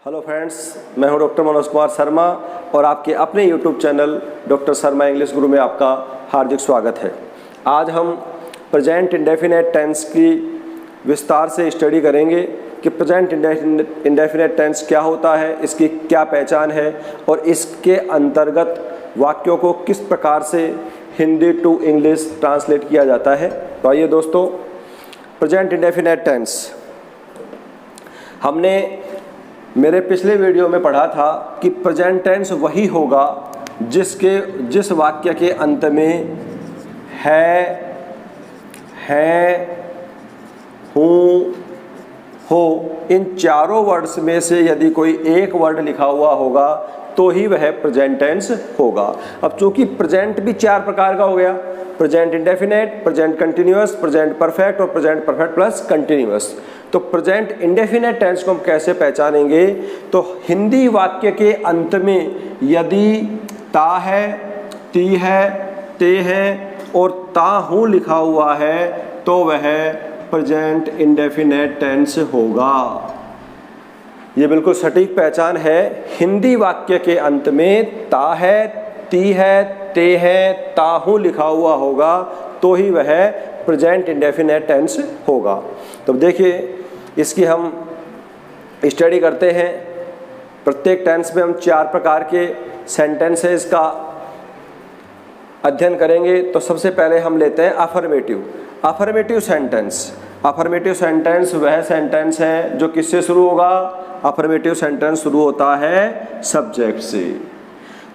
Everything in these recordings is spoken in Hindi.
हेलो फ्रेंड्स, मैं हूं डॉक्टर मनोज कुमार शर्मा और आपके अपने YouTube channel doctor Sharma English गुरु में आपका हार्दिक स्वागत है। आज हम प्रेजेंट इंडेफिनेट टेंस की विस्तार से स्टडी करेंगे कि प्रेजेंट इंडेफिनेट टेंस क्या होता है, इसकी क्या पहचान है और इसके अंतर्गत वाक्यों को किस प्रकार से हिंदी टू इंग्लिश ट्रांसलेट किया जाता है। तो आइए दोस्तों, प्रेजेंट इंडेफिनेट टेंस हमने मेरे पिछले वीडियो में पढ़ा था कि प्रेजेंट टेंस वही होगा जिस वाक्य के अंत में है, हूँ, हो, इन चारों वर्ड्स में से यदि कोई एक वर्ड लिखा हुआ होगा तो ही वह प्रेजेंट टेंस होगा। अब चूंकि प्रेजेंट भी चार प्रकार का हो गया, present indefinite, present continuous, present perfect और प्रेजेंट परफेक्ट प्लस कंटिन्यूअस। तो प्रेजेंट इंडेफिनेट टेंस को हम कैसे पहचानेंगे? तो हिंदी वाक्य के अंत में यदि ता है, ती है, ते है और ता हूँ लिखा हुआ है तो वह प्रेजेंट इंडेफिनेट टेंस होगा। ये बिल्कुल सटीक पहचान है। हिंदी वाक्य के अंत में ता है, ती है, ते है, ता हूँ लिखा हुआ होगा तो ही वह प्रेजेंट इंडेफिनेट टेंस होगा। तो देखिए, इसकी हम स्टडी करते हैं। प्रत्येक टेंस में हम चार प्रकार के सेंटेंसेस का अध्ययन करेंगे। तो सबसे पहले हम लेते हैं अफर्मेटिव सेंटेंस। अफर्मेटिव सेंटेंस वह सेंटेंस है जो किससे शुरू होगा? अफर्मेटिव सेंटेंस शुरू होता है सब्जेक्ट से।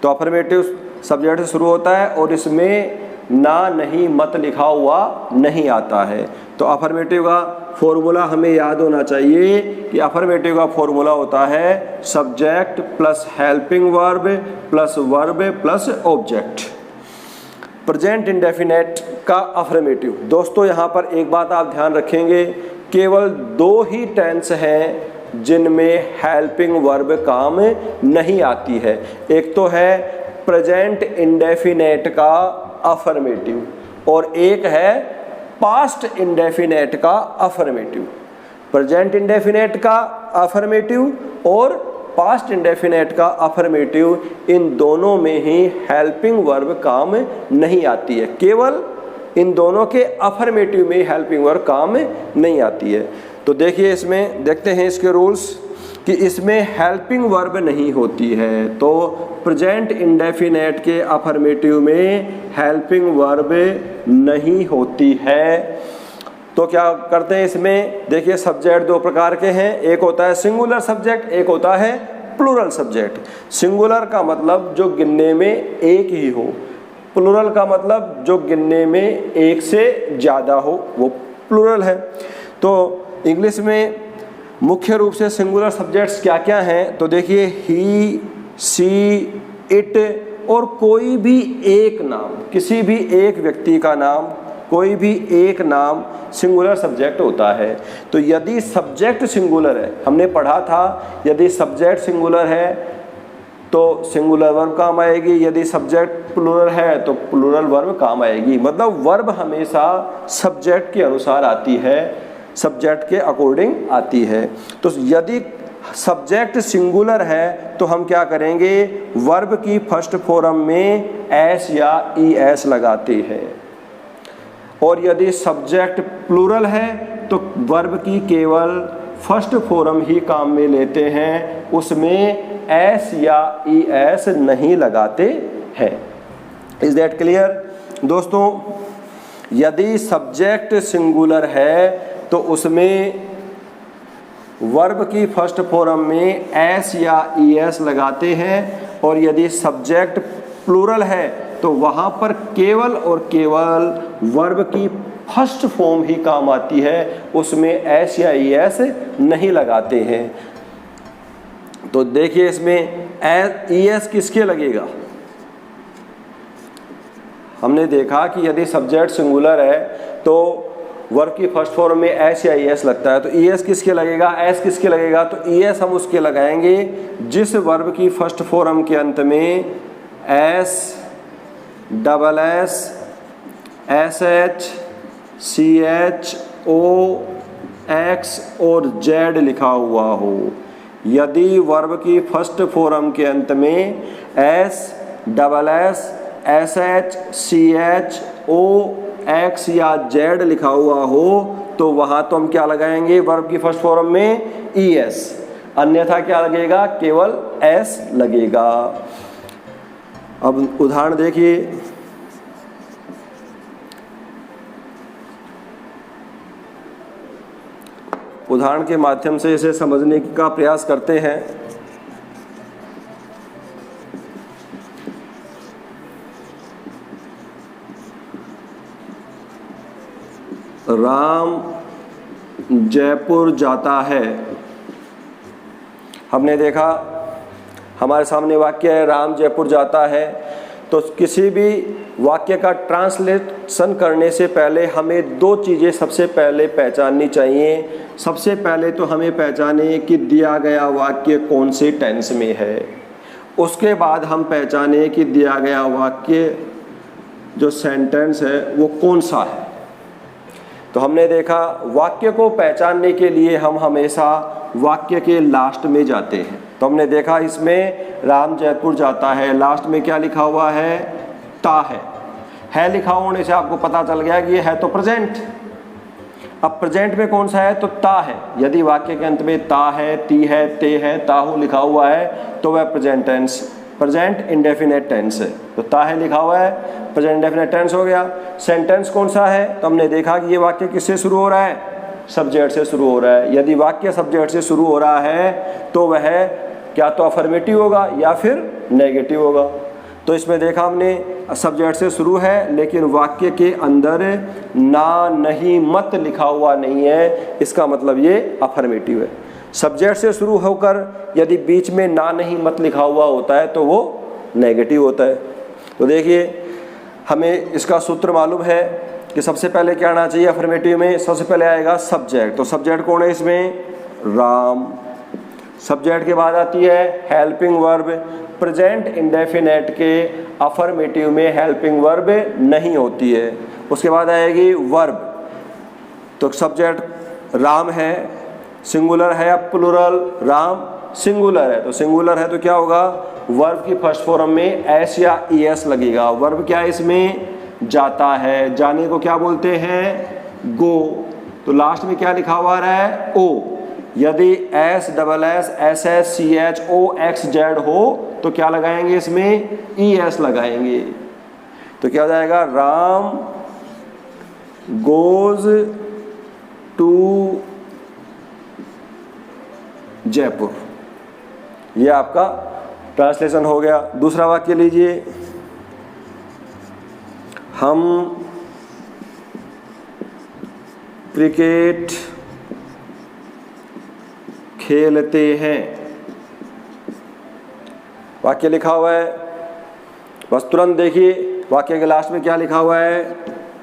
तो अफर्मेटिव सब्जेक्ट से शुरू होता है और इसमें ना, नहीं, मत लिखा हुआ नहीं आता है। तो अफर्मेटिव का फॉर्मूला हमें याद होना चाहिए कि अफर्मेटिव का फॉर्मूला होता है subject plus helping verb plus object. Present indefinite का अफर्मेटिव, दोस्तों यहाँ पर एक बात आप ध्यान रखेंगे, केवल दो ही टेंस हैं जिनमें हेल्पिंग वर्ब काम नहीं आती है। एक तो है प्रेजेंट इंडेफिनेट का अफर्मेटिव और एक है पास्ट इंडेफिनेट का अफर्मेटिव। प्रेजेंट इंडेफिनेट का अफर्मेटिव और पास्ट इंडेफिनेट का अफर्मेटिव, इन दोनों में ही हेल्पिंग वर्ब काम नहीं आती है। केवल इन दोनों के अफर्मेटिव में हेल्पिंग वर्ब काम नहीं आती है। तो देखिए, इसमें देखते हैं इसके रूल्स कि इसमें हेल्पिंग वर्ब नहीं होती है। तो प्रेजेंट इंडेफिनेट के अफर्मेटिव में हेल्पिंग वर्ब नहीं होती है। तो क्या करते हैं इसमें? देखिए, सब्जेक्ट दो प्रकार के हैं, एक होता है सिंगुलर सब्जेक्ट, एक होता है प्लूरल सब्जेक्ट। सिंगुलर का मतलब जो गिनने में एक ही हो, प्लूरल का मतलब जो गिनने में एक से ज़्यादा हो, वो प्लूरल है। तो इंग्लिश में मुख्य रूप से सिंगुलर सब्जेक्ट्स क्या क्या हैं? तो देखिए, ही, सी, इट और कोई भी एक नाम, किसी भी एक व्यक्ति का नाम, कोई भी एक नाम सिंगुलर सब्जेक्ट होता है। तो यदि सब्जेक्ट सिंगुलर है, हमने पढ़ा था यदि सब्जेक्ट सिंगुलर है तो सिंगुलर वर्ब काम आएगी, यदि सब्जेक्ट प्लूरल है तो प्लूरल वर्ब काम आएगी। मतलब वर्ब हमेशा सब्जेक्ट के अनुसार आती है, सब्जेक्ट के अकॉर्डिंग आती है। तो यदि सब्जेक्ट सिंगुलर है तो हम क्या करेंगे? वर्ब की फर्स्ट फॉर्म में एस या ई एस लगाते हैं। और यदि सब्जेक्ट प्लूरल है तो वर्ब की केवल फर्स्ट फॉर्म ही काम में लेते हैं, उसमें एस या ई एस नहीं लगाते हैं। इज दैट क्लियर दोस्तों? यदि सब्जेक्ट सिंगुलर है तो उसमें वर्ब की फर्स्ट फॉर्म में एस या ई एस लगाते हैं और यदि सब्जेक्ट प्लूरल है तो वहाँ पर केवल और केवल वर्ब की फर्स्ट फॉर्म ही काम आती है, उसमें एस या ई एस नहीं लगाते हैं। तो देखिए, इसमें ई एस किसके लगेगा? हमने देखा कि यदि सब्जेक्ट सिंगुलर है तो वर्ब की फर्स्ट फॉर्म में एस या ई एस लगता है। तो ई एस किसके लगेगा? एस किसके लगेगा? तो ई एस हम उसके लगाएंगे जिस वर्ब की फर्स्ट फॉर्म के अंत में S, double S, S H, C H, O, X और जेड लिखा हुआ हो। यदि वर्ब की फर्स्ट फॉर्म के अंत में S, double S, S H, C H, O, X या जेड लिखा हुआ हो तो वहां तो हम क्या लगाएंगे वर्ब की फर्स्ट फॉर्म में ई एस, अन्यथा क्या लगेगा, केवल एस लगेगा। अब उदाहरण देखिए, उदाहरण के माध्यम से इसे समझने का प्रयास करते हैं। राम जयपुर जाता है। हमने देखा हमारे सामने वाक्य है राम जयपुर जाता है, तो किसी भी वाक्य का ट्रांसलेशन करने से पहले हमें दो चीज़ें सबसे पहले पहचाननी चाहिए। सबसे पहले तो हमें पहचाने कि दिया गया वाक्य कौन से टेंस में है, उसके बाद हम पहचाने कि दिया गया वाक्य जो सेंटेंस है वो कौन सा है। तो हमने देखा वाक्य को पहचानने के लिए हम हमेशा वाक्य के लास्ट में जाते हैं। तो हमने देखा इसमें राम जयपुर जाता है, लास्ट में क्या लिखा हुआ है, ता है लिखा होने से आपको पता चल गया कि ये है तो प्रेजेंट। अब प्रेजेंट में कौन सा है, तो ता है। यदि वाक्य के अंत में ता है, ती है, ते है, ताहू लिखा हुआ है तो वह present tense, present indefinite tense है। तो ता है लिखा हुआ है, प्रेजेंट इंडेफिनेट टेंस हो गया। सेंटेंस कौन सा है, तो हमने देखा कि ये वाक्य किससे शुरू हो रहा है, सब्जेक्ट से शुरू हो रहा है। यदि वाक्य सब्जेक्ट से शुरू हो रहा है तो वह क्या तो अफर्मेटिव होगा या फिर नेगेटिव होगा। तो इसमें देखा हमने सब्जेक्ट से शुरू है लेकिन वाक्य के अंदर ना, नहीं, मत लिखा हुआ नहीं है, इसका मतलब ये अफर्मेटिव है। सब्जेक्ट से शुरू होकर यदि बीच में ना, नहीं, मत लिखा हुआ होता है तो वो नेगेटिव होता है। तो देखिए हमें इसका सूत्र मालूम है कि सबसे पहले क्या आना चाहिए अफर्मेटिव में, सबसे पहले आएगा सब्जेक्ट। तो सब्जेक्ट कौन है इसमें, राम। सब्जेक्ट के बाद आती है हेल्पिंग वर्ब। प्रेजेंट इंडेफिनेट के अफर्मेटिव में हेल्पिंग वर्ब नहीं होती है। उसके बाद आएगी वर्ब। तो सब्जेक्ट राम है, सिंगुलर है या प्लूरल, राम सिंगुलर है, तो सिंगुलर है तो क्या होगा, वर्ब की फर्स्ट फॉर्म में एस या ई एस लगेगा। वर्ब क्या है इसमें, जाता है, जाने को क्या बोलते हैं, गो। तो लास्ट में क्या लिखा हुआ है, ओ। यदि S, double S, S S, C H, O, X, Z हो तो क्या लगाएंगे इसमें, ई एस लगाएंगे। तो क्या हो जाएगा, राम गोज टू जयपुर। ये आपका ट्रांसलेशन हो गया। दूसरा वाक्य लीजिए, हम क्रिकेट खेलते हैं। वाक्य लिखा हुआ है, बस तुरंत देखिए वाक्य के लास्ट में क्या लिखा हुआ है,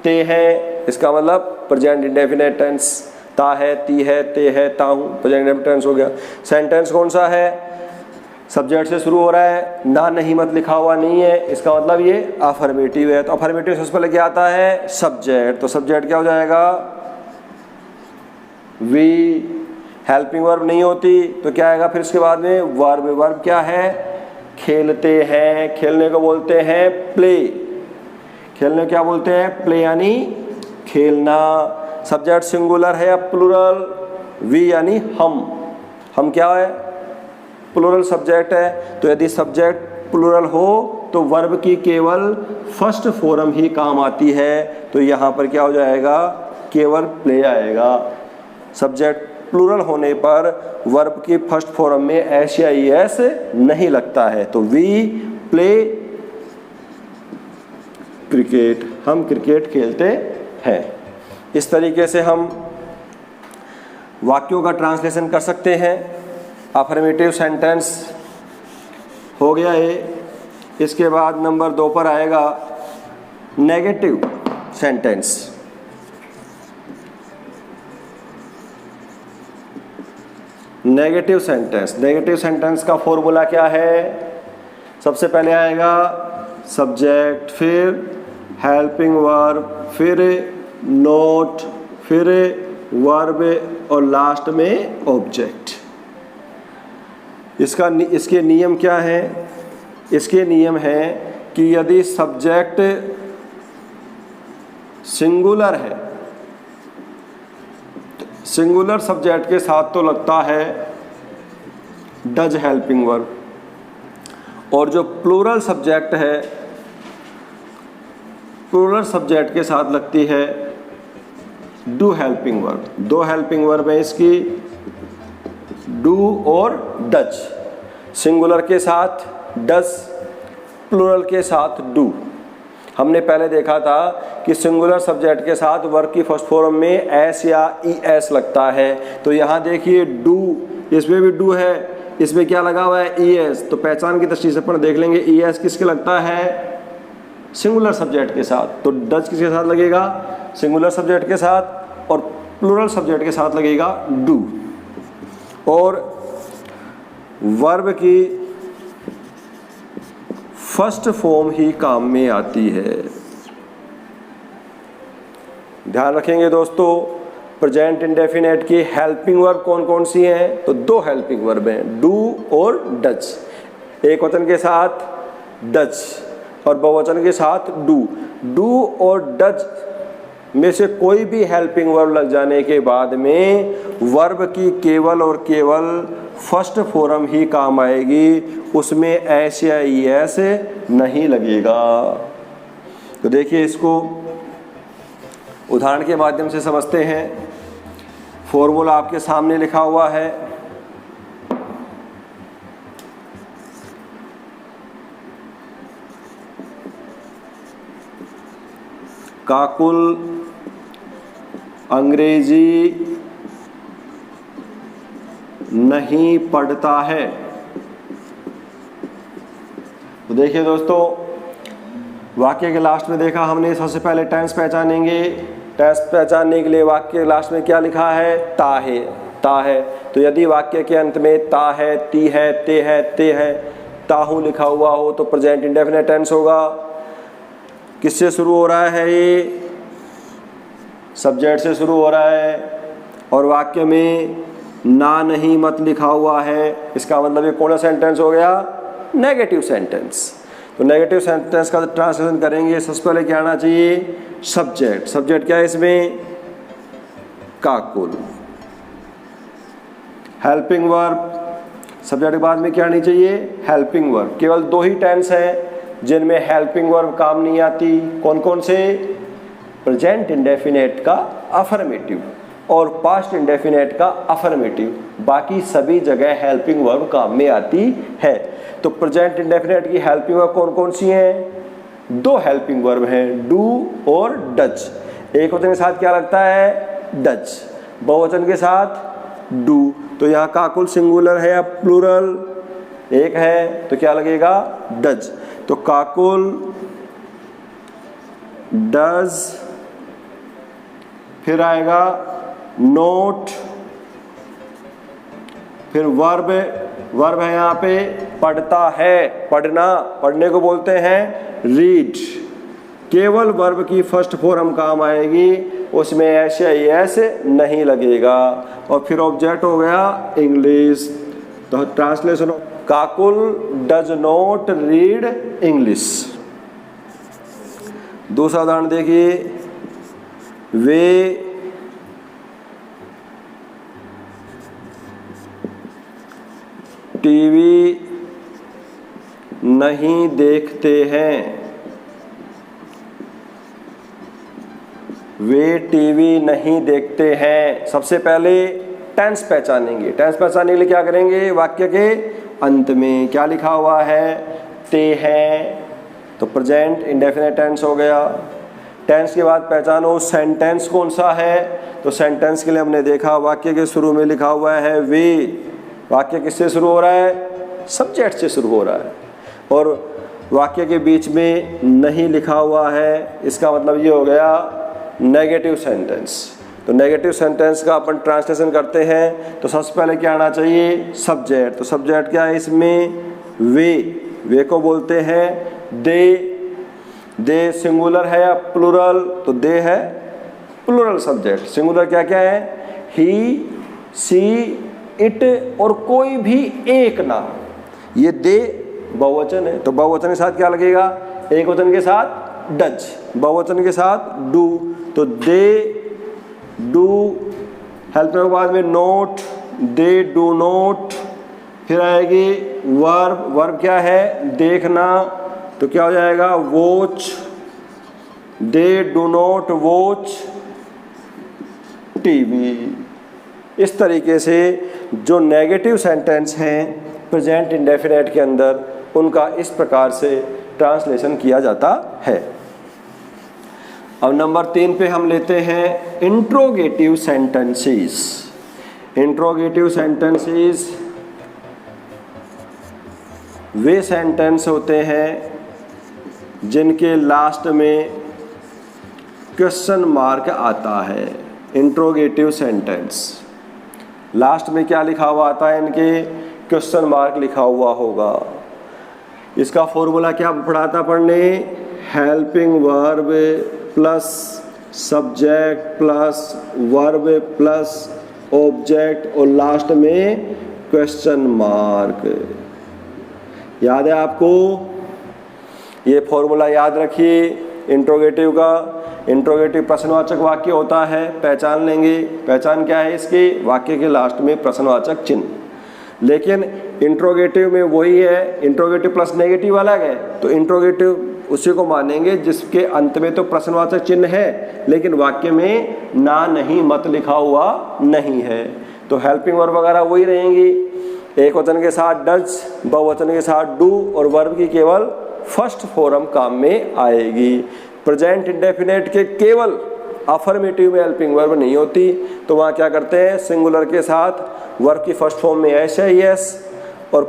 ते है, इसका मतलब प्रेजेंट इंडेफिनेट टेंस। ता है, ती है, ते है, ताहू, प्रेजेंट इंडेफिनेट टेंस हो गया। सेंटेंस कौन सा है, सब्जेक्ट से शुरू हो रहा है, ना, नहीं, मत लिखा हुआ नहीं है, इसका मतलब ये अफर्मेटिव है। तो अफर्मेटिव सबसे पहले क्या आता है, सब्जेक्ट। तो सब्जेक्ट क्या हो जाएगा, वी। हेल्पिंग वर्ब नहीं होती तो क्या आएगा फिर इसके बाद में, वर्ब। वर्ब क्या है, खेलते हैं, खेलने को बोलते हैं प्ले। खेलने क्या बोलते हैं, प्ले यानी खेलना। सब्जेक्ट सिंगुलर है या प्लूरल, वी यानी हम क्या है, प्लूरल सब्जेक्ट है। तो यदि सब्जेक्ट प्लूरल हो तो वर्ब की केवल फर्स्ट फॉर्म ही काम आती है। तो यहाँ पर क्या हो जाएगा, केवल प्ले आएगा। सब्जेक्ट प्लूरल होने पर वर्ब की फर्स्ट फॉर्म में एस या ई एस नहीं लगता है। तो वी प्ले क्रिकेट, हम क्रिकेट खेलते हैं। इस तरीके से हम वाक्यों का ट्रांसलेशन कर सकते हैं। अफर्मेटिव सेंटेंस हो गया है। इसके बाद नंबर 2 पर आएगा negative sentence. Negative sentence, negative sentence का फॉर्मूला क्या है, सबसे पहले आएगा सब्जेक्ट, फिर हेल्पिंग वर्ब, फिर नोट, फिर वर्ब और लास्ट में ऑब्जेक्ट। इसके नियम क्या हैं? इसके नियम हैं कि यदि सब्जेक्ट सिंगुलर है, सिंगुलर सब्जेक्ट के साथ तो लगता है डज हेल्पिंग वर्ब, और जो प्लूरल सब्जेक्ट है, प्लूरल सब्जेक्ट के साथ लगती है डू हेल्पिंग वर्ब। दो हेल्पिंग वर्ब है इसकी, डू और डज। सिंगुलर के साथ डज, प्लूरल के साथ डू। हमने पहले देखा था कि सिंगुलर सब्जेक्ट के साथ वर्ब की फर्स्ट फॉर्म में एस या ई एस लगता है। तो यहाँ देखिए डू, इसमें भी डू है, इसमें क्या लगा हुआ है? E S. तो पहचान की दृष्टि से अपन देख लेंगे ई एस किसके लगता है? सिंगुलर सब्जेक्ट के साथ। तो डज किसके साथ लगेगा? सिंगुलर सब्जेक्ट के साथ, और प्लूरल सब्जेक्ट के साथ लगेगा डू। और वर्ब की फर्स्ट फॉर्म ही काम में आती है। ध्यान रखेंगे दोस्तों, प्रेजेंट इंडेफिनेट की हेल्पिंग वर्ब कौन कौन सी हैं? तो दो हेल्पिंग वर्ब हैं, डू और डज। एक वचन के साथ डज और बहुवचन के साथ डू। डू और डज में से कोई भी हेल्पिंग वर्ब लग जाने के बाद में वर्ब की केवल और केवल फर्स्ट फॉर्म ही काम आएगी, उसमें एस या ई एस नहीं लगेगा। तो देखिए इसको उदाहरण के माध्यम से समझते हैं। फॉर्मूला आपके सामने लिखा हुआ है। काकुल अंग्रेजी नहीं पढ़ता है। तो देखिए दोस्तों, वाक्य के लास्ट में देखा हमने, सबसे पहले टेंस पहचानेंगे। टेंस पहचानने के लिए वाक्य के लास्ट में क्या लिखा है? ता है, ता है। तो यदि वाक्य के अंत में ता है, ती है, ते है, ताहू लिखा हुआ हो तो प्रेजेंट इंडेफिनिट टेंस होगा। किससे शुरू हो रहा है? ये सब्जेक्ट से शुरू हो रहा है, और वाक्य में ना नहीं मत लिखा हुआ है। इसका मतलब ये कौन सा सेंटेंस हो गया? Negative sentence. तो नेगेटिव सेंटेंस का ट्रांसलेशन करेंगे, सबसे पहले क्या आना चाहिए? सब्जेक्ट। सब्जेक्ट क्या है इसमें? काकुल। हेल्पिंग वर्ब, सब्जेक्ट के बाद में क्या आनी चाहिए? Helping verb. केवल दो ही टेंस हैं जिनमें हेल्पिंग वर्ब काम नहीं आती। कौन कौन से? प्रेजेंट इंडेफिनेट का अफर्मेटिव और पास्ट इंडेफिनेट का अफर्मेटिव। बाकी सभी जगह हेल्पिंग वर्ब काम में आती है। तो प्रेजेंट इंडेफिनेट की हेल्पिंग वर्ब कौन कौन सी हैं? दो हेल्पिंग वर्ब हैं, डू और डज। एक वचन के साथ क्या लगता है? डज। बहुवचन के साथ डू। तो यहाँ काकुल सिंगुलर है या प्लूरल? एक है, तो क्या लगेगा? डज। तो काकुल डज, फिर आएगा नोट, फिर वर्ब। वर्ब है यहाँ पे पढ़ता है, पढ़ना, पढ़ने को बोलते हैं रीड। केवल वर्ब की फर्स्ट फॉर्म काम आएगी, उसमें एस या एस नहीं लगेगा। और फिर ऑब्जेक्ट हो गया इंग्लिश। तो translation, Kakul does not read English. दूसरा उदाहरण देखिए, वे टीवी नहीं देखते हैं। वे टीवी नहीं देखते हैं। सबसे पहले टेंस पहचानेंगे। टेंस पहचानने के लिए क्या करेंगे? वाक्य के अंत में क्या लिखा हुआ है? ते हैं, तो प्रेजेंट इंडेफिनिट टेंस हो गया। टेंस के बाद पहचानो सेंटेंस कौन सा है। तो सेंटेंस के लिए हमने देखा वाक्य के शुरू में लिखा हुआ है वे। वाक्य किससे शुरू हो रहा है? सब्जेक्ट से शुरू हो रहा है। और वाक्य के बीच में नहीं लिखा हुआ है, इसका मतलब ये हो गया नेगेटिव सेंटेंस। तो नेगेटिव सेंटेंस का अपन ट्रांसलेशन करते हैं। तो सबसे पहले क्या आना चाहिए? सब्जेक्ट। तो सब्जेक्ट क्या है इसमें? वे को बोलते हैं दे। दे सिंगुलर है या प्लूरल? तो दे है प्लूरल सब्जेक्ट। सिंगुलर क्या क्या है? ही, सी, इट और कोई भी एक नाम, ये दे बहुवचन है तो बहुवचन के साथ क्या लगेगा, एक वचन के साथ डज, बहुवचन के साथ डू, तो दे डू, हेल्प में बाद में नोट, दे डू नोट, फिर आएगी वर्ब, वर्ब क्या है देखना, तो क्या हो जाएगा watch, they do not watch TV. इस तरीके से जो नेगेटिव सेंटेंस हैं प्रेजेंट इंडेफिनेट के अंदर, उनका इस प्रकार से ट्रांसलेशन किया जाता है। अब नंबर 3 पे हम लेते हैं इंट्रोगेटिव सेंटेंसेस। इंट्रोगेटिव सेंटेंसेस वे सेंटेंस होते हैं जिनके लास्ट में क्वेश्चन मार्क आता है। इंट्रोगेटिव सेंटेंस लास्ट में क्या लिखा हुआ आता है, इनके क्वेश्चन मार्क लिखा हुआ होगा। इसका फॉर्मूला क्या पढ़ा था पढ़ने, helping verb plus subject plus verb plus object और लास्ट में क्वेश्चन मार्क। याद है आपको, ये फॉर्मूला याद रखिए इंट्रोगेटिव का। इंट्रोगेटिव प्रश्नवाचक वाक्य होता है, पहचान लेंगे, पहचान क्या है इसकी, वाक्य के लास्ट में प्रश्नवाचक चिन्ह। लेकिन इंट्रोगेटिव में वही है, इंट्रोगेटिव प्लस नेगेटिव अलग है, तो इंट्रोगेटिव उसी को मानेंगे जिसके अंत में तो प्रश्नवाचक चिन्ह है लेकिन वाक्य में ना नहीं मत लिखा हुआ नहीं है। तो हेल्पिंग वर्ब वगैरह वही रहेंगी, एक वचन के साथ डज, बहुवचन के साथ डू और वर्ब की केवल फर्स्ट फॉर्म काम में आएगी। प्रेजेंट इंडेफिनेट के केवल अफर्मेटिव में हेल्पिंग वर्ब नहीं होती, तो वहाँ क्या करते हैं, सिंगुलर के साथ वर्ब की फर्स्ट फॉर्म में एस है यस और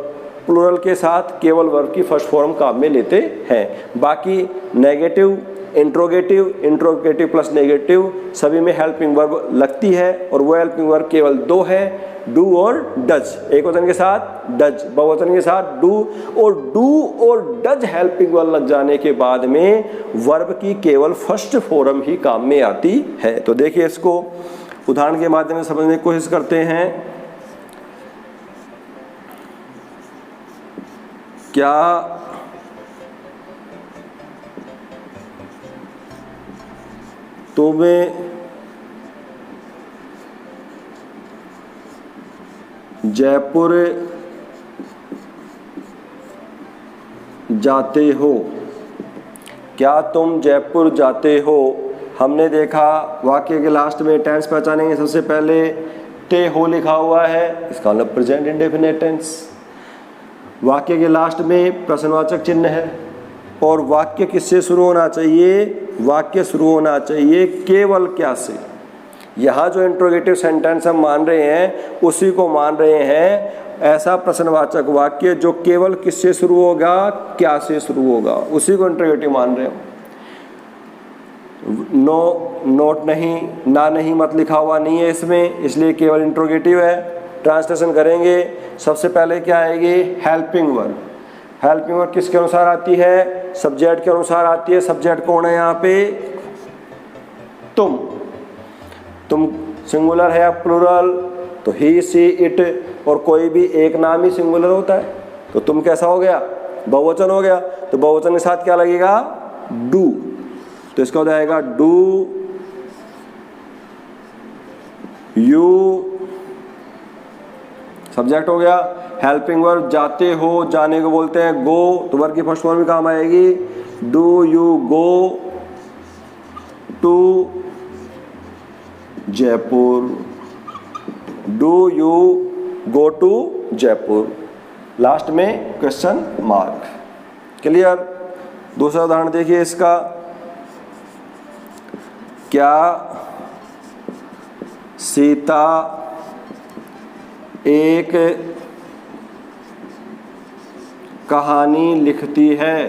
प्लूरल के साथ केवल वर्ब की फर्स्ट फॉर्म काम में लेते हैं। बाकी नेगेटिव, इंट्रोगेटिव प्लस नेगेटिव सभी में हेल्पिंग वर्ब लगती है और वो हेल्पिंग वर्ब केवल 2 है, डू और डज। एक वचन के साथ डज, बहुवचन के साथ डू, और डू और डज हेल्पिंग वर्ब लग जाने के बाद में वर्ब की केवल फर्स्ट फॉर्म ही काम में आती है। तो देखिए इसको उदाहरण के माध्यम से समझने की कोशिश करते हैं। क्या तुम जयपुर जाते हो? क्या तुम जयपुर जाते हो? हमने देखा वाक्य के लास्ट में टेंस पहचानेंगे, सबसे पहले ते हो लिखा हुआ है, इसका मतलब प्रेजेंट इंडेफिनिट टेंस। वाक्य के लास्ट में प्रश्नवाचक चिन्ह है और वाक्य किससे शुरू होना चाहिए, वाक्य शुरू होना चाहिए केवल क्या से। यहाँ जो इंट्रोगेटिव सेंटेंस हम मान रहे हैं उसी को मान रहे हैं, ऐसा प्रश्नवाचक वाक्य जो केवल किससे शुरू होगा, क्या से शुरू होगा, उसी को इंट्रोगेटिव मान रहे हो। नो, नोट नहीं, ना नहीं मत लिखा हुआ नहीं है इसमें, इसलिए केवल इंट्रोगेटिव है। ट्रांसलेशन करेंगे, सबसे पहले क्या आएगी, हेल्पिंग वर्ब। हेल्पिंग वर्ब किसके अनुसार आती है, सब्जेक्ट के अनुसार आती है। सब्जेक्ट कौन है यहाँ पे, तुम सिंगुलर है या प्लूरल, तो ही सी इट और कोई भी एक नाम ही सिंगुलर होता है, तो तुम कैसा हो गया, बहुवचन हो गया, तो बहुवचन के साथ क्या लगेगा, डू, तो इसका हो जाएगा डू यू, सब्जेक्ट हो गया। हेल्पिंग वर्ब जाते हो, जाने को बोलते हैं गो, तो वर्ब की फर्स्ट फॉर्म में काम आएगी, do you go to Jaipur, do you go to Jaipur, last में क्वेश्चन मार्क। क्लियर। दूसरा उदाहरण देखिए इसका, क्या सीता एक कहानी लिखती है?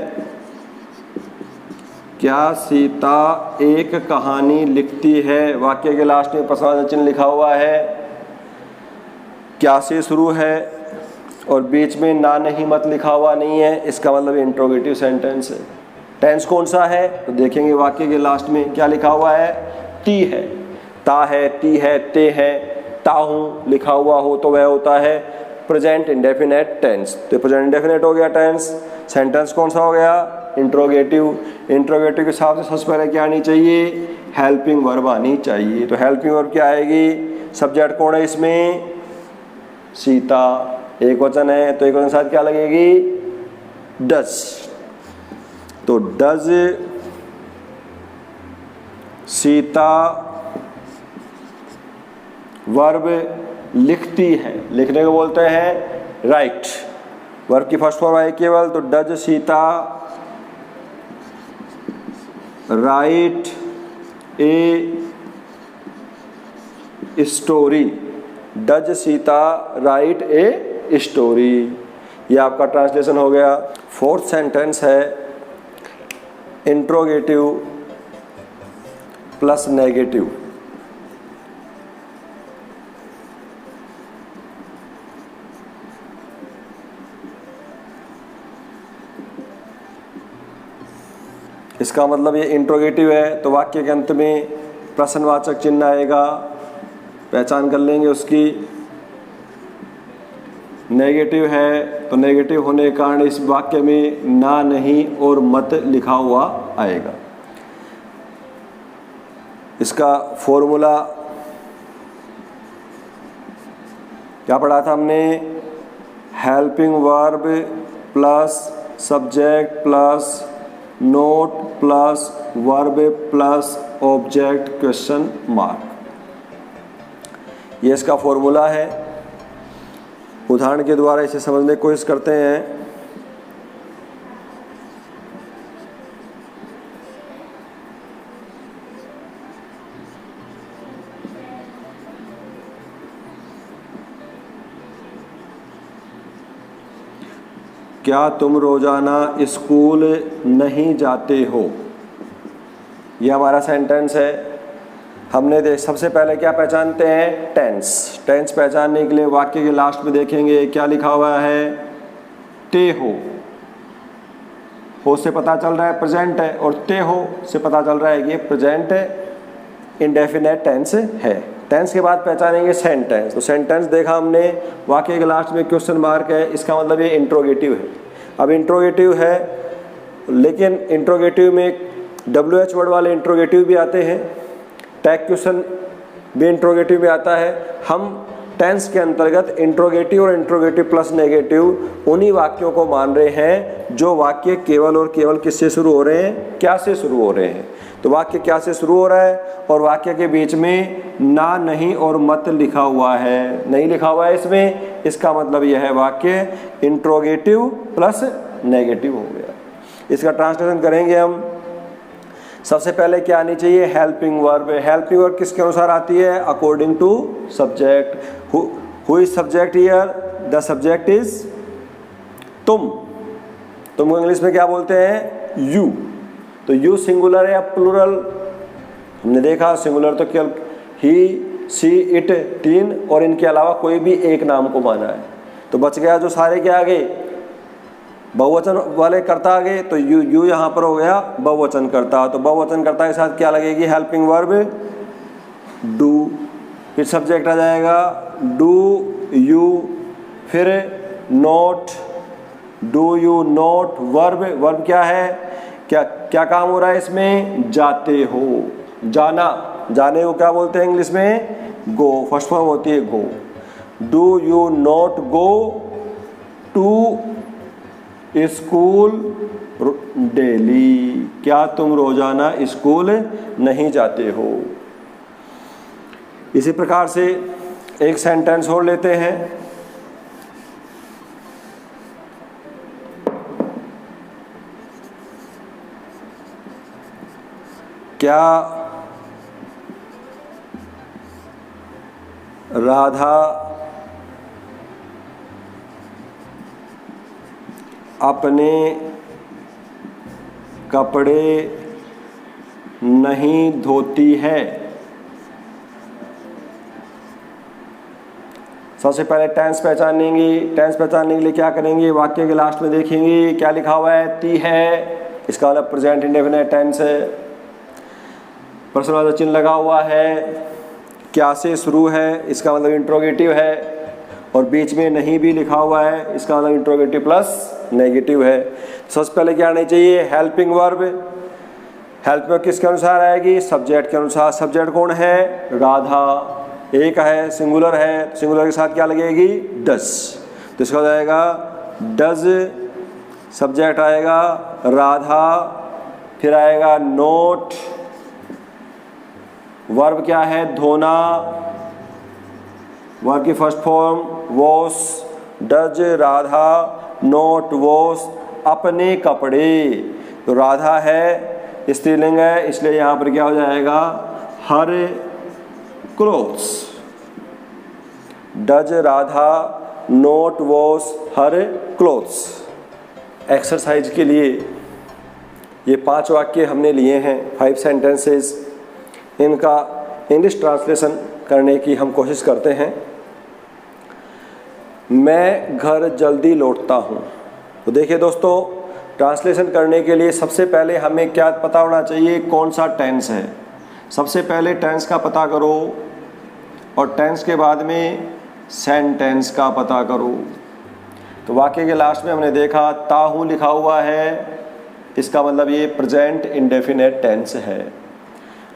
क्या सीता एक कहानी लिखती है? वाक्य के लास्ट में प्रश्नवाचक चिन्ह लिखा हुआ है, क्या से शुरू है और बीच में ना नहीं मत लिखा हुआ नहीं है, इसका मतलब इंट्रोगेटिव सेंटेंस है। टेंस कौन सा है, तो देखेंगे वाक्य के लास्ट में क्या लिखा हुआ है, ती है, ता है, ती है, ते है, सकता हूँ लिखा हुआ हो तो वह होता है प्रेजेंट इंडेफिनेट टेंस। तो प्रेजेंट इंडेफिनेट हो गया टेंस। सेंटेंस कौन सा हो गया? इंट्रोगेटिव। इंट्रोगेटिव के हिसाब से सबसे पहले क्या आनी चाहिए? हेल्पिंग वर्ब आनी चाहिए। तो हेल्पिंग वर्ब क्या आएगी? सब्जेक्ट कौन है इसमें? सीता। एक वचन है तो एक वचन के साथ क्या लगेगी? डज। तो डज सीता वर्ब लिखती है, लिखने को बोलते हैं राइट। वर्ब की फर्स्ट फॉर्म आई केवल, तो does Sita right a story. Does Sita right a story, ये आपका ट्रांसलेशन हो गया। फोर्थ सेंटेंस है इंट्रोगेटिव प्लस नेगेटिव। इसका मतलब ये इंट्रोगेटिव है तो वाक्य के अंत में प्रश्नवाचक चिन्ह आएगा, पहचान कर लेंगे उसकी। नेगेटिव है तो नेगेटिव होने के कारण इस वाक्य में ना, नहीं और मत लिखा हुआ आएगा। इसका फॉर्मूला क्या पढ़ा था हमने? Helping verb plus subject plus note plus verb plus object question mark, ये इसका फॉर्मूला है। उदाहरण के द्वारा इसे समझने की कोशिश करते हैं। क्या तुम रोजाना स्कूल नहीं जाते हो? यह हमारा सेंटेंस है। हमने देख सबसे पहले क्या पहचानते हैं? टेंस। टेंस पहचानने के लिए वाक्य के लास्ट में देखेंगे क्या लिखा हुआ है? ते हो से पता चल रहा है प्रेजेंट है, और ते हो से पता चल रहा है ये प्रेजेंट इंडेफिनेट टेंस है। टेंस के बाद पहचानेंगे सेंटेंस। तो सेंटेंस देखा हमने, वाक्य के लास्ट में क्वेश्चन मार्क है, इसका मतलब ये इंट्रोगेटिव है। अब इंट्रोगेटिव है, लेकिन इंट्रोगेटिव में WH वर्ड वाले इंट्रोगेटिव भी आते हैं, टैग क्वेश्चन भी इंट्रोगेटिव में आता है। हम टेंस के अंतर्गत इंट्रोगेटिव और इंट्रोगेटिव प्लस नेगेटिव उन्हीं वाक्यों को मान रहे हैं जो वाक्य केवल और केवल किससे शुरू हो रहे हैं? क्या से शुरू हो रहे हैं। तो वाक्य क्या से शुरू हो रहा है, और वाक्य के बीच में ना, नहीं और मत लिखा हुआ है, नहीं लिखा हुआ है इसमें, इसका मतलब यह है वाक्य इंट्रोगेटिव प्लस नेगेटिव हो गया। इसका ट्रांसलेशन करेंगे हम। सबसे पहले क्या आनी चाहिए? Helping verb. हेल्पिंग वर्ब किसके अनुसार आती है? According to subject. Who is subject here? The subject is तुम। तुम इंग्लिश में क्या बोलते हैं? यू। तो यू सिंगुलर है या प्लूरल? हमने देखा सिंगुलर तो केवल ही, सी, इट, तीन, और इनके अलावा कोई भी एक नाम को माना है। तो बच गया जो सारे के आगे बहुवचन वाले कर्ता आ गए, तो यू यहाँ पर हो गया बहुवचन कर्ता। तो बहुवचन कर्ता के साथ क्या लगेगी? Helping verb do. फिर सब्जेक्ट आ जाएगा डू यू, फिर note, do you note. Verb, verb क्या है? क्या क्या काम हो रहा है इसमें? जाते हो, जाना। जाने को क्या बोलते हैं इंग्लिश में? गो। फर्स्ट फॉर्म होती है go. Do you not go to school daily? क्या तुम रोजाना स्कूल नहीं जाते हो? इसी प्रकार से एक सेंटेंस और लेते हैं। क्या राधा अपने कपड़े नहीं धोती है? सबसे पहले टेंस पहचानेंगे। टेंस पहचानने के लिए क्या करेंगे? वाक्य के लास्ट में देखेंगे क्या लिखा हुआ है? ती है, इसका मतलब प्रेजेंट इंडेफिनिट टेंस है। प्रश्नवाचक चिन्ह लगा हुआ है। क्या से शुरू है, इसका मतलब इंट्रोगेटिव है, और बीच में नहीं भी लिखा हुआ है, इसका मतलब इंट्रोगेटिव प्लस नेगेटिव है। सबसे पहले क्या आना चाहिए, हेल्पिंग वर्ब। हेल्प में किसके अनुसार आएगी, सब्जेक्ट के अनुसार। सब्जेक्ट कौन है, राधा, एक है, सिंगुलर है, सिंगुलर के साथ क्या लगेगी, डज। तो इसका हो जाएगा डज, सब्जेक्ट आएगा राधा, फिर आएगा नोट, वर्ब क्या है, धोना, वर्ब की first form wash, does Radha note wash अपने कपड़े। तो राधा है, स्त्रीलिंग है, इसलिए यहाँ पर क्या हो जाएगा, हर clothes. Does Radha note wash her clothes. Exercise के लिए ये 5 वाक्य हमने लिए हैं, 5 सेंटेंसेस। इनका इंग्लिश ट्रांसलेशन करने की हम कोशिश करते हैं। मैं घर जल्दी लौटता हूँ। तो देखिए दोस्तों, ट्रांसलेशन करने के लिए सबसे पहले हमें क्या पता होना चाहिए, कौन सा टेंस है। सबसे पहले टेंस का पता करो, और टेंस के बाद में सेंटेंस का पता करो। तो वाक्य के लास्ट में हमने देखा ताहू लिखा हुआ है, इसका मतलब ये प्रेजेंट इंडेफिनेट टेंस है।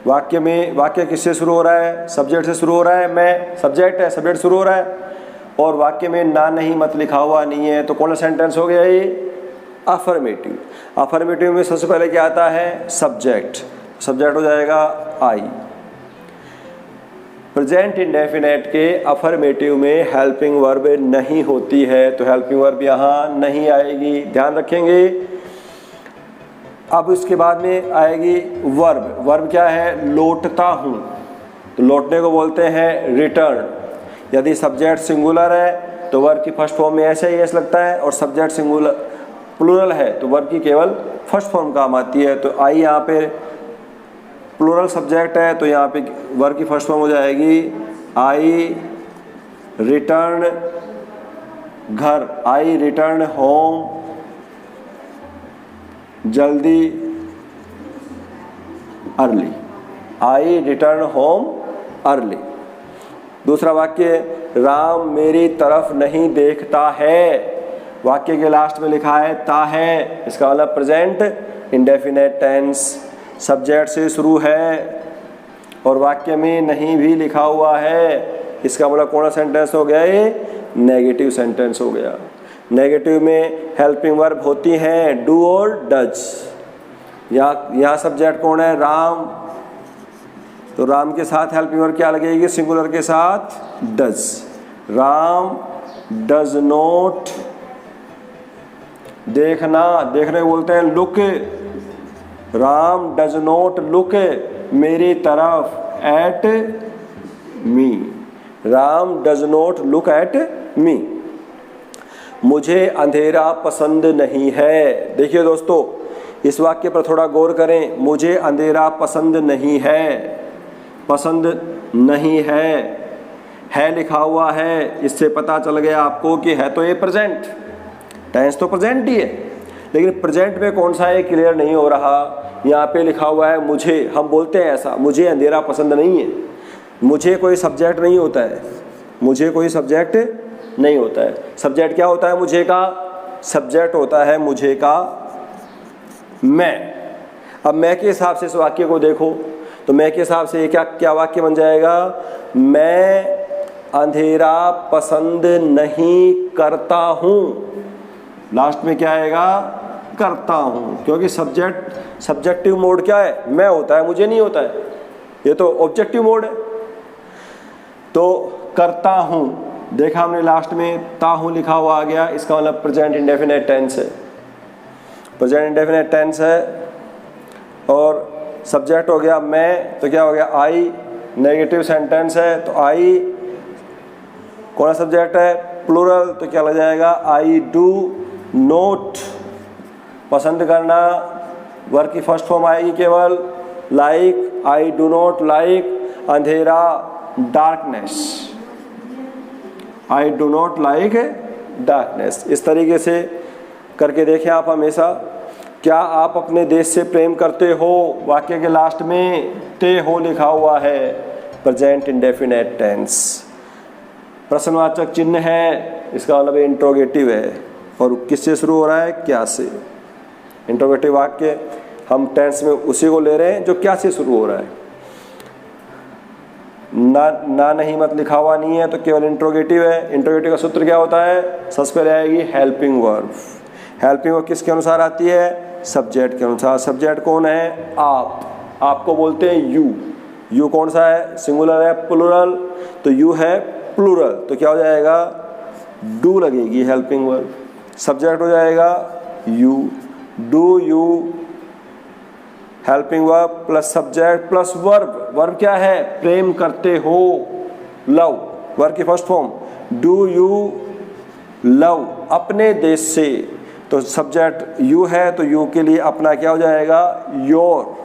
वाक्य किससे शुरू हो रहा है, सब्जेक्ट से शुरू हो रहा है। मैं सब्जेक्ट है, सब्जेक्ट शुरू हो रहा है, और वाक्य में ना नहीं मत लिखा हुआ नहीं है। तो कौन सा सेंटेंस हो गया ये, अफर्मेटिव। अफर्मेटिव में सबसे पहले क्या आता है, सब्जेक्ट। सब्जेक्ट हो जाएगा आई। प्रेजेंट इंडेफिनेट के अफर्मेटिव में हेल्पिंग वर्ब नहीं होती है, तो हेल्पिंग वर्ब यहाँ नहीं आएगी, ध्यान रखेंगे। अब इसके बाद में आएगी वर्ब। वर्ब क्या है, लौटता हूँ। तो लौटने को बोलते हैं रिटर्न। यदि सब्जेक्ट सिंगुलर है तो वर्ब की फर्स्ट फॉर्म में ऐसे ही एस लगता है, और सब्जेक्ट सिंगुलर प्लूरल है तो वर्ब की केवल फर्स्ट फॉर्म काम आती है। तो आई यहाँ पे प्लूरल सब्जेक्ट है, तो यहाँ पे वर्ब की फर्स्ट फॉर्म हो जाएगी आई रिटर्न घर, आई रिटर्न होम जल्दी, अर्ली, आई रिटर्न होम अर्ली। दूसरा वाक्य, राम मेरी तरफ नहीं देखता है। वाक्य के लास्ट में लिखा है ता है, इसका मतलब प्रेजेंट इंडेफिनेट टेंस, सब्जेक्ट से शुरू है, और वाक्य में नहीं भी लिखा हुआ है। इसका मतलब कौन सा सेंटेंस हो गया, ये नेगेटिव सेंटेंस हो गया। नेगेटिव में हेल्पिंग वर्ब होती हैं डू और डज। यहाँ सब्जेक्ट कौन है, राम, तो राम के साथ हेल्पिंग वर्ब क्या लगेगी, सिंगुलर के साथ डज। राम डज नॉट, देखना, देखने को बोलते हैं look. Ram does not look मेरी तरफ at me. Ram does not look at me. मुझे अंधेरा पसंद नहीं है। देखिए दोस्तों, इस वाक्य पर थोड़ा गौर करें। मुझे अंधेरा पसंद नहीं है, पसंद नहीं है लिखा हुआ है, इससे पता चल गया आपको कि है तो ये प्रेजेंट टेंस, तो प्रेजेंट ही है, लेकिन प्रेजेंट में कौन सा है क्लियर नहीं हो रहा। यहाँ पे लिखा हुआ है मुझे, हम बोलते हैं ऐसा, मुझे अंधेरा पसंद नहीं है। मुझे कोई सब्जेक्ट नहीं होता है, मुझे कोई सब्जेक्ट नहीं होता है। सब्जेक्ट क्या होता है मुझे का, सब्जेक्ट होता है मुझे का मैं। अब मैं के हिसाब से इस वाक्य को देखो, तो मैं के हिसाब से क्या वाक्य बन जाएगा, मैं अंधेरा पसंद नहीं करता हूँ। लास्ट में क्या आएगा, करता हूँ, क्योंकि सब्जेक्टिव मोड क्या है, मैं होता है, मुझे नहीं होता है, ये तो ऑब्जेक्टिव मोड है। तो करता हूँ, देखा हमने लास्ट में ताहू लिखा हुआ आ गया, इसका मतलब प्रेजेंट इंडेफिनेट टेंस है, प्रेजेंट इंडेफिनेट टेंस है। और सब्जेक्ट हो गया मैं, तो क्या हो गया आई, नेगेटिव सेंटेंस है, तो आई कौन सा सब्जेक्ट है, प्लूरल, तो क्या लग जाएगा आई डू नोट, पसंद करना, वर्ब की फर्स्ट फॉर्म आएगी केवल like, I do not like अंधेरा, darkness, I do not like darkness. इस तरीके से करके देखें आप हमेशा। क्या आप अपने देश से प्रेम करते हो, वाक्य के लास्ट में ते हो लिखा हुआ है, प्रेजेंट इंडेफिनेट टेंस। प्रश्नवाचक चिन्ह है, इसका मतलब इंट्रोगेटिव है और किससे शुरू हो रहा है? क्या से। इंट्रोगेटिव वाक्य हम टेंस में उसी को ले रहे हैं जो क्या से शुरू हो रहा है। ना नहीं मत लिखा हुआ नहीं है तो केवल इंट्रोगेटिव है। इंट्रोगेटिव का सूत्र क्या होता है? सबसे पहले आएगी हेल्पिंग वर्ब। हेल्पिंग वर्ब किसके अनुसार आती है? सब्जेक्ट के अनुसार। सब्जेक्ट कौन है? आप। आपको बोलते हैं यू। यू कौन सा है? सिंगुलर है, प्लूरल? तो यू है प्लूरल, तो क्या हो जाएगा? डू लगेगी हेल्पिंग वर्ब। सब्जेक्ट हो जाएगा you, do you, helping verb plus subject plus verb. Verb क्या है? प्रेम करते हो, लव। वर्ब की first form, do you love अपने देश से। तो सब्जेक्ट यू है तो यू के लिए अपना क्या हो जाएगा? Your.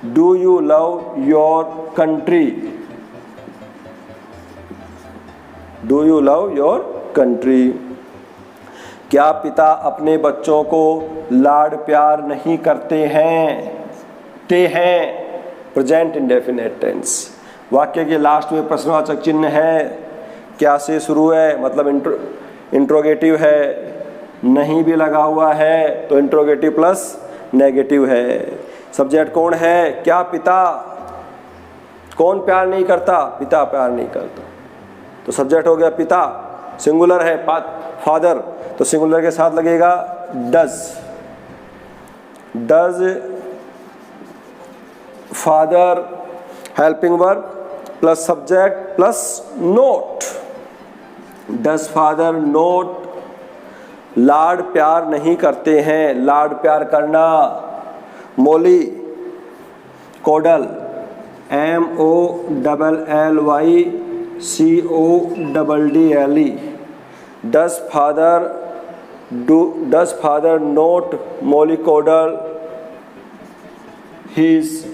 Do you love your country? Do you love your country? क्या पिता अपने बच्चों को लाड प्यार नहीं करते हैं? ते हैं, प्रेजेंट इंडेफिनेट टेंस। वाक्य के लास्ट में प्रश्नवाचक चिन्ह है, क्या से शुरू है, मतलब इंट्रोगेटिव है, नहीं भी लगा हुआ है तो इंट्रोगेटिव प्लस नेगेटिव है। सब्जेक्ट कौन है? क्या पिता। कौन प्यार नहीं करता? पिता प्यार नहीं करता, तो सब्जेक्ट हो गया पिता। सिंगुलर है फादर, तो सिंगुलर के साथ लगेगा does. Does father helping verb plus subject plus note. Does father note लाड प्यार नहीं करते हैं? लाड प्यार करना, मोली कोडल, MOLLYCODDLE। Does father not mollycoddle his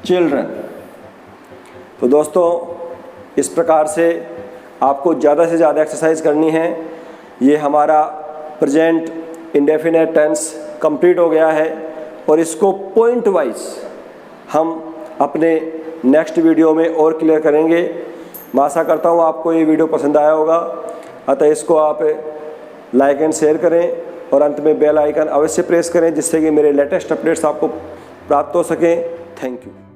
children? तो दोस्तों इस प्रकार से आपको ज़्यादा से ज़्यादा एक्सरसाइज करनी है। ये हमारा प्रेजेंट इंडेफिनेट टेंस कंप्लीट हो गया है और इसको पॉइंट वाइज हम अपने नेक्स्ट वीडियो में और क्लियर करेंगे। मैं आशा करता हूँ आपको ये वीडियो पसंद आया होगा, अतः इसको आप लाइक एंड शेयर करें और अंत में बेल आइकन अवश्य प्रेस करें जिससे कि मेरे लेटेस्ट अपडेट्स आपको प्राप्त हो सकें। Thank you.